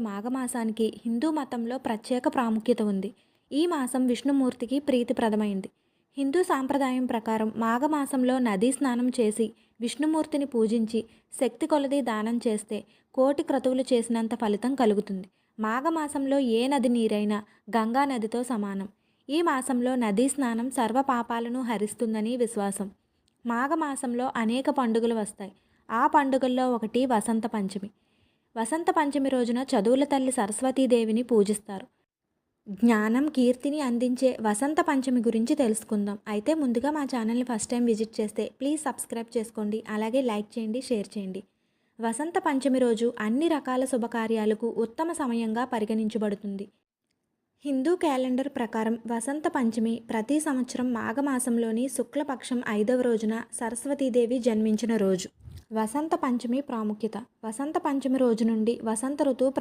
మాఘమాసానికి హిందూ మతంలో ప్రత్యేక ప్రాముఖ్యత ఉంది. ఈ మాసం విష్ణుమూర్తికి ప్రీతిప్రదమైంది. హిందూ సాంప్రదాయం ప్రకారం మాఘమాసంలో నదీ స్నానం చేసి విష్ణుమూర్తిని పూజించి శక్తి కొలది దానం చేస్తే కోటి క్రతువులు చేసినంత ఫలితం కలుగుతుంది. మాఘమాసంలో ఏ నది నీరైనా గంగా నదితో సమానం. ఈ మాసంలో నదీ స్నానం సర్వ పాపాలను హరిస్తుందని విశ్వాసం. మాఘమాసంలో అనేక పండుగలు వస్తాయి. ఆ పండుగల్లో ఒకటి వసంత పంచమి. వసంత పంచమి రోజున చదువుల తల్లి సరస్వతీదేవిని పూజిస్తారు. జ్ఞానం, కీర్తిని అందించే వసంత పంచమి గురించి తెలుసుకుందాం. అయితే ముందుగా మా ఛానల్ని ఫస్ట్ టైం విజిట్ చేస్తే ప్లీజ్ సబ్స్క్రైబ్ చేసుకోండి. అలాగే లైక్ చేయండి, షేర్ చేయండి. వసంత పంచమి రోజు అన్ని రకాల శుభకార్యాలకు ఉత్తమ సమయంగా పరిగణించబడుతుంది. హిందూ క్యాలెండర్ ప్రకారం వసంత పంచమి ప్రతి సంవత్సరం మాఘమాసంలోని శుక్లపక్షం 5వ రోజున సరస్వతీదేవి జన్మించిన రోజు. వసంత పంచమి ప్రాముఖ్యత. వసంత పంచమి రోజు నుండి వసంత ఋతువు